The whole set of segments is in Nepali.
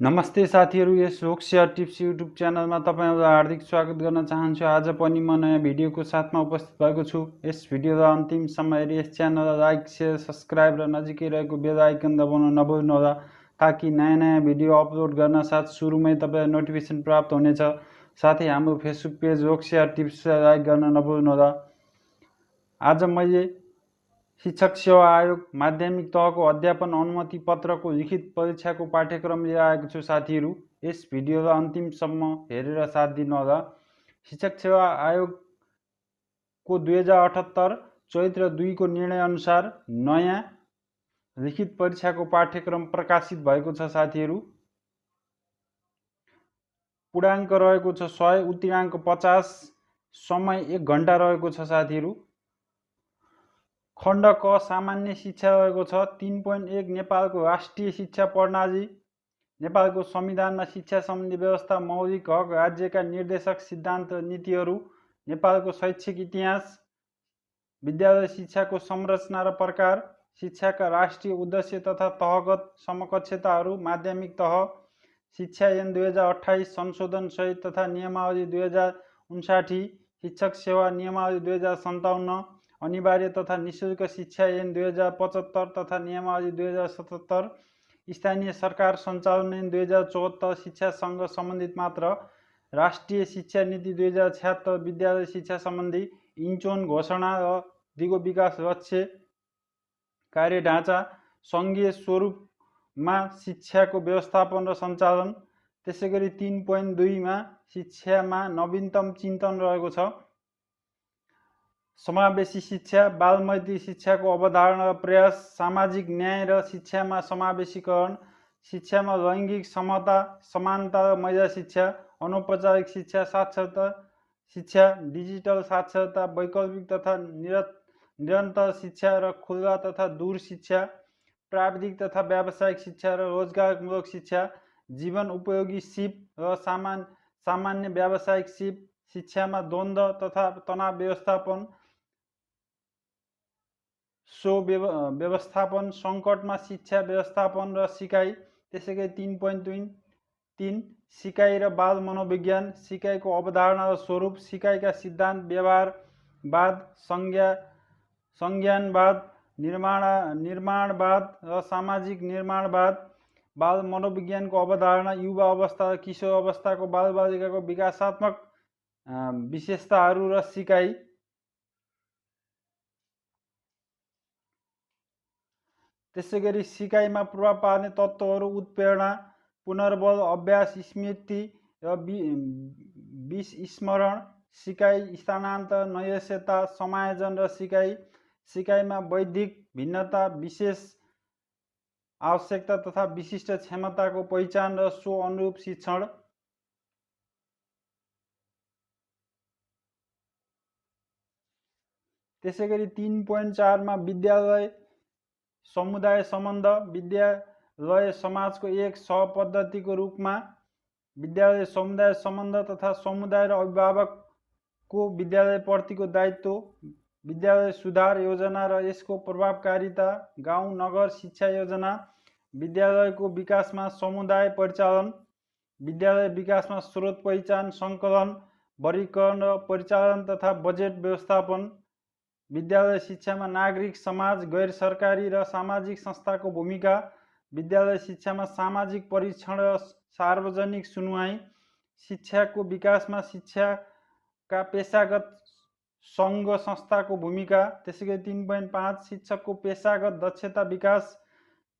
नमस्ते साथीहरू, यस रोक्सिया टिप्स युट्युब च्यानलमा तपाईँहरूलाई हार्दिक स्वागत गर्न चाहन्छु। आज पनि म नयाँ भिडियोको साथमा उपस्थित भएको छु। यस भिडियोलाई अन्तिमसम्म हेरी यस च्यानललाई लाइक, सेयर, सब्सक्राइब र नजिकै रहेको बेल आइकन दबाउन नभुल्नुहोला, ताकि नयाँ भिडियो अपलोड गर्न साथ सुरुमै तपाईँलाई नोटिफिकेसन प्राप्त हुनेछ। साथै हाम्रो फेसबुक पेज रोक्सिया टिप्सलाई लाइक गर्न नभुल्नुहोला। आज मैले शिक्षक सेवा आयोग माध्यमिक तहको अध्यापन अनुमति पत्रको लिखित परीक्षाको पाठ्यक्रम लिएर आएको छु साथीहरू। यस भिडियोलाई अन्तिमसम्म हेरेर साथ दिनुहोला। शिक्षक सेवा आयोगको 2078 चैत्र 2 को निर्णय अनुसार नयाँ लिखित परीक्षाको पाठ्यक्रम प्रकाशित भएको छ साथीहरू। पूर्णाङ्क रहेको छ 100, उत्तीर्णाङ्क 50, समय 1 घण्टा रहेको छ साथीहरू। खण्ड क सामान्य शिक्षा रहेको छ। 3.1 नेपालको राष्ट्रिय शिक्षा प्रणाली, नेपालको संविधानमा शिक्षा सम्बन्धी व्यवस्था, मौलिक हक, राज्यका निर्देशक सिद्धान्त नीतिहरू, नेपालको शैक्षिक इतिहास, विद्यालय शिक्षाको संरचना र प्रकार, शिक्षाका राष्ट्रिय उद्देश्य तथा तहगत समकक्षताहरू, माध्यमिक तह, शिक्षा ऐन 2028 संशोधन सहित तथा नियमावली 2059, शिक्षक सेवा नियमावली 2057, अनिवार्य तथा निःशुल्क शिक्षा ऐन 2075 तथा नियमावली 2077, स्थानीय सरकार सञ्चालन ऐन 2074, शिक्षासँग सम्बन्धित मात्र, राष्ट्रिय शिक्षा नीति 2076, विद्यालय शिक्षा सम्बन्धी, इन्चोन घोषणा र दिगो विकास लक्ष्य कार्य ढाँचा, सङ्घीय स्वरूपमा शिक्षाको व्यवस्थापन र सञ्चालन। त्यसैगरी 3.2 मा शिक्षामा नवीनतम चिन्तन रहेको छ। समावेशी शिक्षा, बालमैत्री शिक्षाको अवधारणा र प्रयास, सामाजिक न्याय र शिक्षामा समावेशीकरण, शिक्षामा लैङ्गिक समता, समानता र महिला शिक्षा, अनौपचारिक शिक्षा, साक्षरता शिक्षा, डिजिटल साक्षरता, वैकल्पिक तथा निरन्तर शिक्षा र खुल्ला तथा दूर शिक्षा, प्राविधिक तथा व्यावसायिक शिक्षा र रोजगारमूलक शिक्षा, जीवन उपयोगी सिप र सामान्य व्यावसायिक सिप, शिक्षामा द्वन्द्व तथा तनाव व्यवस्थापन, व्यवस्थापन, सङ्कटमा शिक्षा व्यवस्थापन र सिकाइ। त्यसैगरी 3.3 सिकाइ र बाल मनोविज्ञान, सिकाइको अवधारणा र स्वरूप, सिकाइका सिद्धान्त, व्यवहारवाद, संज्ञानवाद, निर्माणवाद र सामाजिक निर्माणवाद, बाल मनोविज्ञानको अवधारणा, युवा अवस्था र किशोर अवस्थाको बालबालिकाको विकासात्मक विशेषताहरू र सिकाइ। त्यसैगरी सिकाइमा प्रभाव पार्ने तत्त्वहरू उत्प्रेरणा, पुनर्बल, अभ्यास, स्मृति र विस्मरण, सिकाइ, स्थानान्तर, नैराश्यता, समायोजन र सिकाइ, सिकाइमा बौद्धिक भिन्नता, विशेष आवश्यकता तथा विशिष्ट क्षमताको पहिचान र सो अनुरूप शिक्षण। त्यसैगरी 3.4 मा विद्यालय समुदाय सम्बन्ध, विद्यालय समाजको एक सहपद्धतिको रूपमा विद्यालय समुदाय सम्बन्ध तथा समुदाय र अभिभावकको विद्यालयप्रतिको दायित्व, विद्यालय सुधार योजना र यसको प्रभावकारिता, गाउँ नगर शिक्षा योजना, विद्यालयको विकासमा समुदाय परिचालन, विद्यालय विकासमा स्रोत पहिचान, सङ्कलन, वर्गीकरण र परिचालन तथा बजेट व्यवस्थापन, विद्यालय शिक्षामा नागरिक समाज, गैर सरकारी र सामाजिक संस्थाको भूमिका, विद्यालय शिक्षामा सामाजिक परीक्षण र सार्वजनिक सुनुवाई, शिक्षाको विकासमा शिक्षाका पेशागत सङ्घ संस्थाको भूमिका। त्यसैगरी 3.5 शिक्षकको पेशागत दक्षता विकास,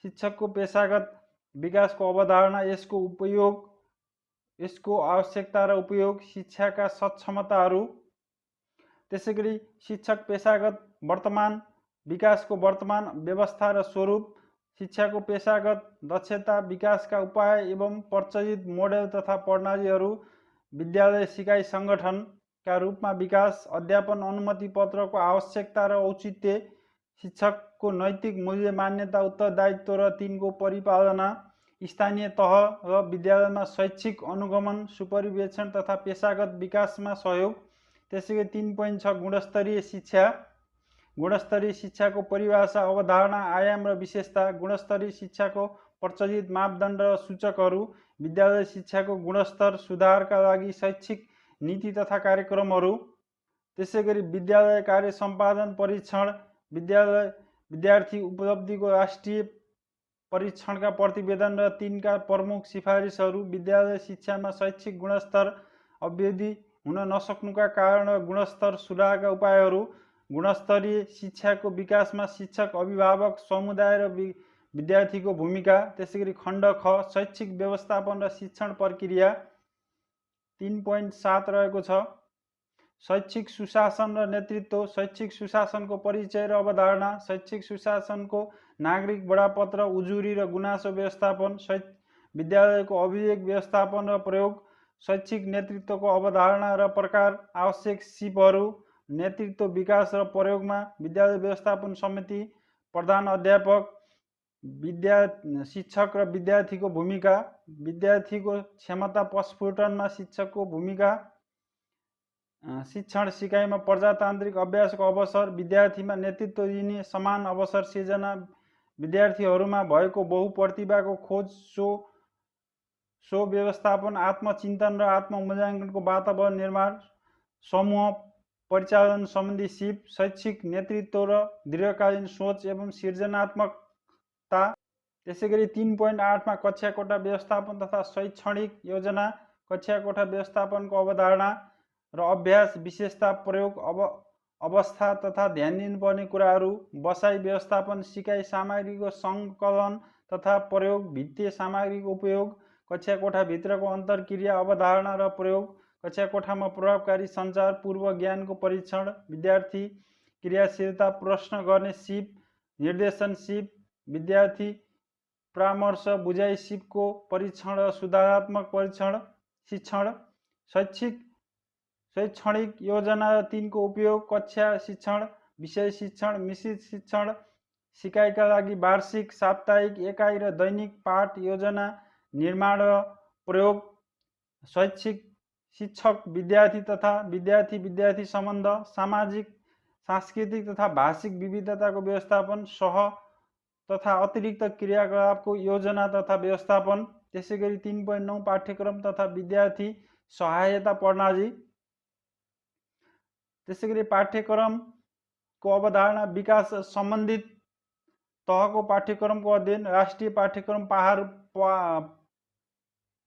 शिक्षकको पेशागत विकासको अवधारणा, यसको उपयोग, यसको आवश्यकता र उपयोग, शिक्षाका सक्षमताहरू। त्यसैगरी शिक्षक पेशागत वर्तमान विकासको वर्तमान व्यवस्था र स्वरूप, शिक्षाको पेशागत दक्षता विकासका उपाय एवं प्रचलित मोडेल तथा प्रणालीहरू, विद्यालय सिकाइ सङ्गठनका रूपमा विकास, अध्यापन अनुमति पत्रको आवश्यकता र औचित्य, शिक्षकको नैतिक मूल्य, मान्यता, उत्तरदायित्व र तिनको परिपालना, स्थानीय तह र विद्यालयमा शैक्षिक अनुगमन, सुपरिवेक्षण तथा पेशागत विकासमा सहयोग। त्यसैगरी 3.6 गुणस्तरीय शिक्षा, गुणस्तरीय शिक्षाको परिभाषा, अवधारणा, आयाम र विशेषता, गुणस्तरीय शिक्षाको प्रचलित मापदण्ड र सूचकहरू, विद्यालय शिक्षाको गुणस्तर सुधारका लागि शैक्षिक नीति तथा कार्यक्रमहरू। त्यसैगरी विद्यालय कार्य सम्पादन परीक्षण, विद्यार्थी उपलब्धिको राष्ट्रिय परीक्षणका प्रतिवेदन र तिनका प्रमुख सिफारिसहरू, विद्यालय शिक्षामा शैक्षिक गुणस्तर अवधि हुन नसक्नुका कारण र गुणस्तर सुधारका उपायहरू, गुणस्तरीय शिक्षाको विकासमा शिक्षक, अभिभावक, समुदाय र विद्यार्थीको भूमिका। त्यसैगरी खण्ड ख, शैक्षिक व्यवस्थापन र शिक्षण प्रक्रिया 3.7 रहेको छ। शैक्षिक सुशासन र नेतृत्व, शैक्षिक सुशासनको परिचय र अवधारणा, शैक्षिक सुशासनको नागरिक बडापत्र, उजुरी र गुनासो व्यवस्थापन, विद्यालयको अभियोग व्यवस्थापन र प्रयोग, शैक्षिक नेतृत्वको अवधारणा र प्रकार, आवश्यक सिपहरू, नेतृत्व विकास र प्रयोगमा विद्यालय व्यवस्थापन समिति, प्रधान अध्यापक, शिक्षक र विद्यार्थीको भूमिका, विद्यार्थीको क्षमता प्रस्फुटनमा शिक्षकको भूमिका, शिक्षण सिकाइमा प्रजातान्त्रिक अभ्यासको अवसर, विद्यार्थीमा नेतृत्व दिने समान अवसर सिर्जना, विद्यार्थीहरूमा भएको बहुप्रतिभाको खोज, सो व्यवस्थापन, आत्मचिन्तन र आत्ममूल्याङ्कनको वातावरण निर्माण, समूह परिचालन सम्बन्धी सिप, शैक्षिक नेतृत्व र दीर्घकालीन सोच एवं सृजनात्मकता। त्यसैगरी 3.8 मा कक्षा कोठा व्यवस्थापन तथा शैक्षणिक योजना, कक्षा कोठा व्यवस्थापनको अवधारणा र अभ्यास, विशेषता, प्रयोग, अवस्था तथा ध्यान दिनुपर्ने कुराहरू, बसाइ व्यवस्थापन, सिकाइ सामग्रीको सङ्कलन तथा प्रयोग, भित्तीय सामग्रीको उपयोग, कक्षा कोठाभित्रको अन्तर्क्रिया, अवधारणा र प्रयोग, कक्षा कोठामा प्रभावकारी सञ्चार, पूर्व ज्ञानको परीक्षण, विद्यार्थी क्रियाशीलता, प्रश्न गर्ने सिप, निर्देशन सिप, विद्यार्थी परामर्श, बुझाइ सिपको परीक्षण र सुधारात्मक परीक्षण, शिक्षण, शैक्षणिक योजना र तिनको उपयोग, कक्षा शिक्षण, विषय शिक्षण, मिश्रित शिक्षण, सिकाइका लागि वार्षिक, साप्ताहिक, एकाइ र दैनिक पाठ योजना निर्माण र प्रयोग, शैक्षिक शिक्षक विद्यार्थी तथा विद्यार्थी सम्बन्ध, सामाजिक, सांस्कृतिक तथा भाषिक विविधताको व्यवस्थापन, सह तथा अतिरिक्त क्रियाकलापको योजना तथा व्यवस्थापन। त्यसैगरी 3.9 पाठ्यक्रम तथा विद्यार्थी सहायता प्रणाली। त्यसैगरी पाठ्यक्रमको अवधारणा, विकास, सम्बन्धित तहको पाठ्यक्रमको अध्ययन, राष्ट्रिय पाठ्यक्रम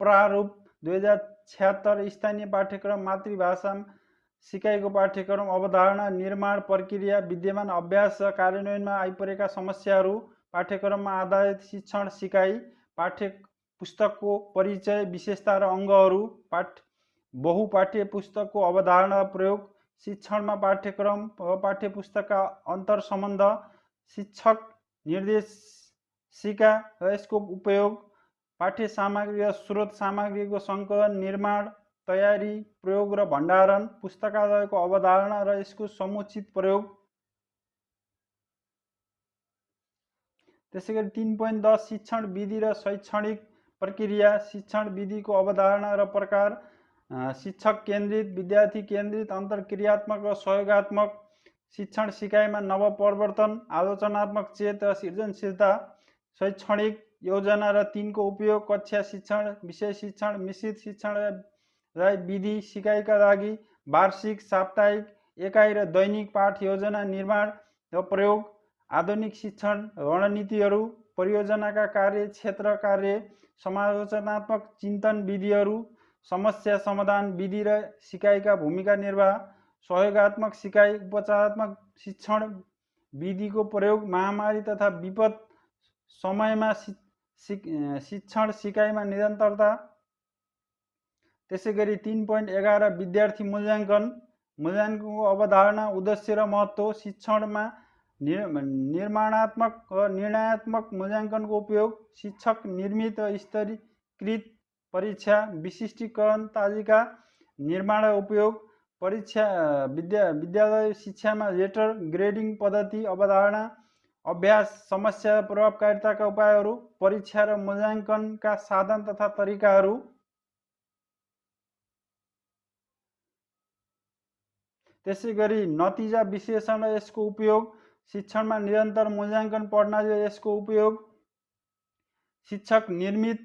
प्रारूप 2076, स्थानीय पाठ्यक्रम, मातृभाषा सिकाइको पाठ्यक्रम, अवधारणा, निर्माण प्रक्रिया, विद्यमान अभ्यास र कार्यान्वयनमा आइपरेका समस्याहरू, पाठ्यक्रममा आधारित शिक्षण सिकाइ, पाठ्य पुस्तकको परिचय, विशेषता र अङ्गहरू, बहुपाठ्य पुस्तकको अवधारणा र प्रयोग, शिक्षणमा पाठ्यक्रम र पाठ्यपुस्तकका अन्तर सम्बन्ध, शिक्षक निर्देशिका र यसको उपयोग, पाठ्य सामग्री र स्रोत सामग्रीको सङ्कलन, निर्माण, तयारी, प्रयोग र भण्डारण, पुस्तकालयको अवधारणा र यसको समुचित प्रयोग। त्यसैगरी 3.10 शिक्षण विधि र शैक्षणिक प्रक्रिया, शिक्षण विधिको अवधारणा र प्रकार, शिक्षक केन्द्रित, विद्यार्थी केन्द्रित, अन्तर्क्रियात्मक र सहयोगात्मक, शिक्षण सिकाइमा नवप्रवर्तन, आलोचनात्मक चेत र सृजनशीलता, शैक्षणिक योजना र तिनको उपयोग, कक्षा शिक्षण, विषय शिक्षण, मिश्रित शिक्षण र विधि सिकाइका लागि वार्षिक, साप्ताहिक, एकाइ र दैनिक पाठ योजना निर्माण र प्रयोग, आधुनिक शिक्षण रणनीतिहरू, परियोजनाका कार्य क्षेत्र कार्य, समालोचनात्मक चिन्तन विधिहरू, समस्या समाधान विधि र सिकाइका भूमिका निर्वाह, सहयोगात्मक सिकाइ, उपचारात्मक शिक्षण विधिको प्रयोग, महामारी तथा विपद समयमा शिक्षण सिकाइमा निरन्तरता। त्यसैगरी 3.11 विद्यार्थी मूल्याङ्कनको अवधारणा, उद्देश्य र महत्त्व, शिक्षणमा निर्माणात्मक र निर्णयात्मक मूल्याङ्कनको उपयोग, शिक्षक निर्मित र स्तरीकृत परीक्षा, विशिष्टीकरण तालिका निर्माण र उपयोग, विद्यालय शिक्षामा लेटर ग्रेडिङ पद्धति, अवधारणा, अभ्यास, समस्या र प्रभावकारिताका उपायहरू, परीक्षा र मूल्याङ्कनका साधन तथा तरिकाहरू। त्यसैगरी नतिजा विश्लेषण र यसको उपयोग, शिक्षणमा निरन्तर मूल्याङ्कन प्रणाली र यसको उपयोग, शिक्षक निर्मित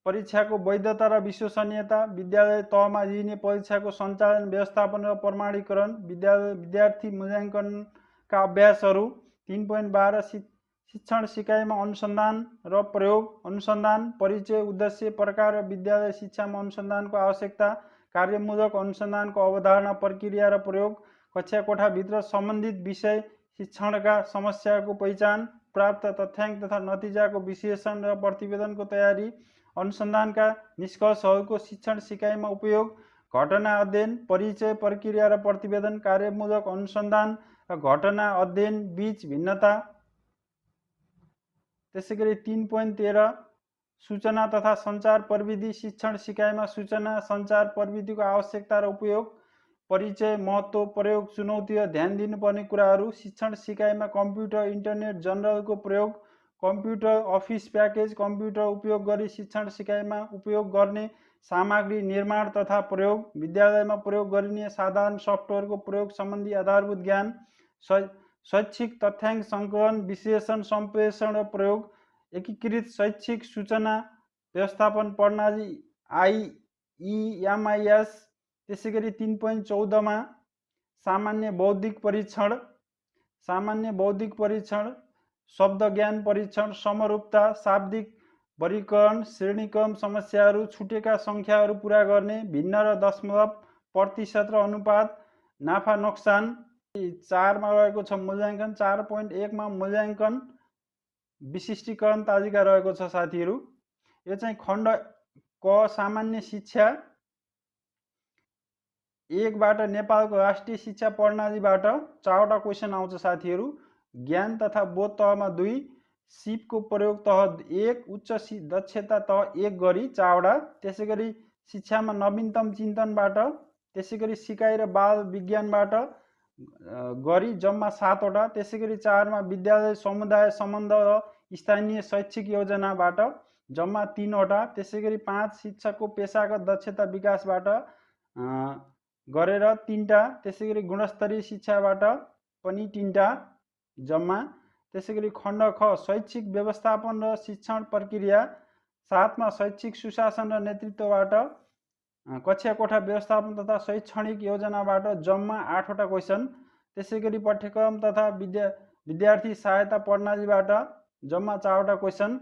परीक्षाको वैधता र विश्वसनीयता, विद्यालय तहमा लिइने परीक्षाको सञ्चालन, व्यवस्थापन र प्रमाणीकरण, विद्यार्थी मूल्याङ्कनका अभ्यासहरू। 3.12 शिक्षण सिकाइमा अनुसन्धान र प्रयोग, अनुसन्धान, परिचय, उद्देश्य, प्रकार र विद्यालय शिक्षामा अनुसन्धानको आवश्यकता, कार्यमूलक अनुसन्धानको अवधारणा, प्रक्रिया र प्रयोग, कक्षा कोठाभित्र सम्बन्धित विषय शिक्षणका समस्याको पहिचान, प्राप्त तथ्याङ्क तथा नतिजाको विश्लेषण र प्रतिवेदनको तयारी, अनुसन्धानका निष्कर्षहरूको शिक्षण सिकाइमा उपयोग, घटना अध्ययन, परिचय, प्रक्रिया र प्रतिवेदन, कार्यमूलक अनुसन्धान र घटना अध्ययन बीच भिन्नता। त्यसैगरी 3.13 सूचना तथा सञ्चार प्रविधि, शिक्षण सिकाइमा सूचना सञ्चार प्रविधिको आवश्यकता र उपयोग, परिचय, महत्त्व, प्रयोग, चुनौती र ध्यान दिनुपर्ने कुराहरू, शिक्षण सिकाइमा कम्प्युटर, इन्टरनेट जनरलको प्रयोग, कम्प्युटर, अफिस प्याकेज, कम्प्युटर उपयोग गरी शिक्षण सिकाइमा उपयोग गर्ने सामग्री निर्माण तथा प्रयोग, विद्यालयमा प्रयोग गरिने साधारण सफ्टवेयरको प्रयोग सम्बन्धी आधारभूत ज्ञान, शैक्षिक तथ्याङ्क सङ्कलन, विश्लेषण, सम्प्रेषण र प्रयोग, एकीकृत शैक्षिक सूचना व्यवस्थापन प्रणाली IEMIS। त्यसैगरी 3.14 सामान्य बौद्धिक परीक्षण, सामान्य बौद्धिक परीक्षण, शब्द ज्ञान परीक्षण, समरूपता, शाब्दिक वर्गीकरण, श्रेणीक्रम समस्याहरू, छुटेका सङ्ख्याहरू पुरा गर्ने, भिन्न र दशमलव, प्रतिशत र अनुपात, नाफा नोक्सान। 4 मा रहेको छ मूल्याङ्कन। 4.1 मा मूल्याङ्कन विशिष्टीकरण तालिका रहेको छ साथीहरू। यो चाहिँ खण्ड क सामान्य शिक्षा 1 बाट नेपालको राष्ट्रिय शिक्षा प्रणालीबाट 4 वटा क्वेसन आउँछ साथीहरू। ज्ञान तथा बोध तहमा 2, सिपको प्रयोग तह 1, उच्च दक्षता तह 1 गरी 4 वटा। त्यसैगरी शिक्षामा नवीनतम चिन्तनबाट, त्यसैगरी सिकाइ र बाल विज्ञानबाट गरी जम्मा 7 वटा। त्यसैगरी 4 मा विद्यालय समुदाय सम्बन्ध र स्थानीय शैक्षिक योजनाबाट जम्मा 3 वटा। त्यसैगरी 5 शिक्षकको पेशागत दक्षता विकासबाट गरेर 3 टा। त्यसैगरी गुणस्तरीय शिक्षाबाट पनि 3 टा जम्मा। त्यसैगरी खण्ड ख शैक्षिक व्यवस्थापन र शिक्षण प्रक्रिया 7 मा शैक्षिक सुशासन र नेतृत्वबाट, कक्षा कोठा व्यवस्थापन तथा शैक्षणिक योजनाबाट जम्मा 8 वटा क्वेसन। त्यसैगरी पाठ्यक्रम तथा विद्यार्थी सहायता प्रणालीबाट जम्मा 4 वटा क्वेसन।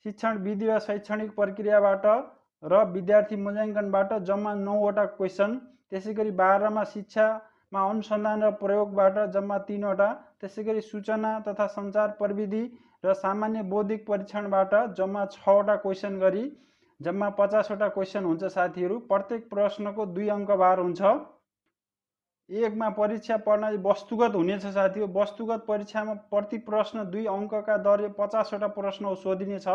शिक्षण विधि र शैक्षणिक प्रक्रियाबाट र विद्यार्थी मूल्याङ्कनबाट जम्मा 9 वटा क्वेसन। त्यसैगरी 12 मा शिक्षामा अनुसन्धान र प्रयोगबाट जम्मा 3 वटा। त्यसैगरी सूचना तथा सञ्चार प्रविधि र सामान्य बौद्धिक परीक्षणबाट जम्मा 6 वटा क्वेसन गरी जम्मा 50 वटा क्वेसन हुन्छ साथीहरू। प्रत्येक प्रश्नको 2 अङ्क भार हुन्छ। 1 मा परीक्षा प्रणाली वस्तुगत हुनेछ साथीहरू। वस्तुगत परीक्षामा प्रति प्रश्न 2 अङ्कका दरले 50 वटा प्रश्न सोधिनेछ।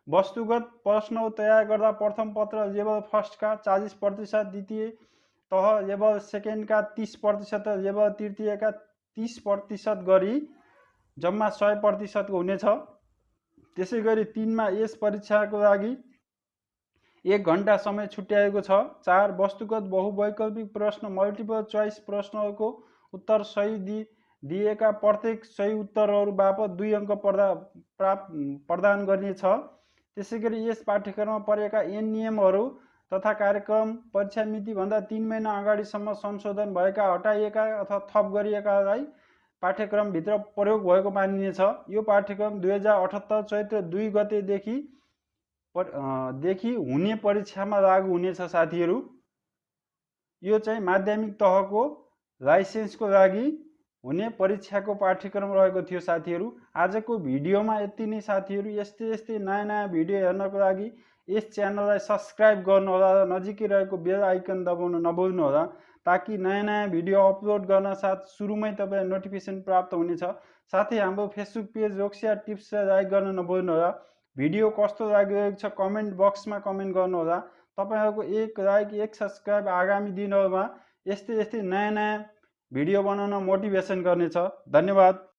वस्तुगत प्रश्न तयार गर्दा प्रथम पत्र लेभल फर्स्टका 40%, द्वितीय तह लेभल सेकेन्डका 30% र लेभल तृतीयका 30% गरी जम्मा 100% हुनेछ। त्यसैगरी 3 मा यस परीक्षाको लागि 1 घण्टा समय छुट्याएको छ। 4 वस्तुगत बहुवैकल्पिक प्रश्न मल्टिपल चोइस प्रश्नहरूको उत्तर सही दिएका प्रत्येक सही उत्तरहरू बापत 2 अङ्क प्रदान गरिनेछ। त्यसैगरी यस पाठ्यक्रममा परेका ऐन नियमहरू तथा कार्यक्रम परीक्षा मितिभन्दा 3 महिना अगाडिसम्म संशोधन भएका, हटाइएका अथवा थप गरिएकालाई पाठ्यक्रमभित्र प्रयोग भएको मानिनेछ। यो पाठ्यक्रम 2078 चैत्र 2 गतेदेखि हुने परीक्षामा लागू हुनेछ साथीहरू। यो चाहिँ माध्यमिक तहको लाइसेन्सको लागि हुने परीक्षाको पाठ्यक्रम रहेको थियो साथीहरू। आजको भिडियोमा यति नै साथीहरू। यस्तै नयाँ भिडियो हेर्नको लागि यस च्यानललाई सब्स्क्राइब गर्नुहोला र नजिकै रहेको बेल आइकन दबाउन नभुल्नुहोला, ताकि नयाँ भिडियो अपलोड गर्न साथ सुरुमै तपाईलाई नोटिफिकेसन प्राप्त हुनेछ। साथै हाम्रो फेसबुक पेज रोक्सिया टिप्सलाई लाइक गर्न नभुल्नुहोला। भिडियो कस्तो लागिरहेको छ कमेन्ट बक्समा कमेन्ट गर्नुहोला। तपाईहरुको एक लाइक, एक सब्स्क्राइब आगामी दिनहरूमा यस्तै नयाँ भिडियो बनाउन मोटिभेसन गर्नेछ। धन्यवाद।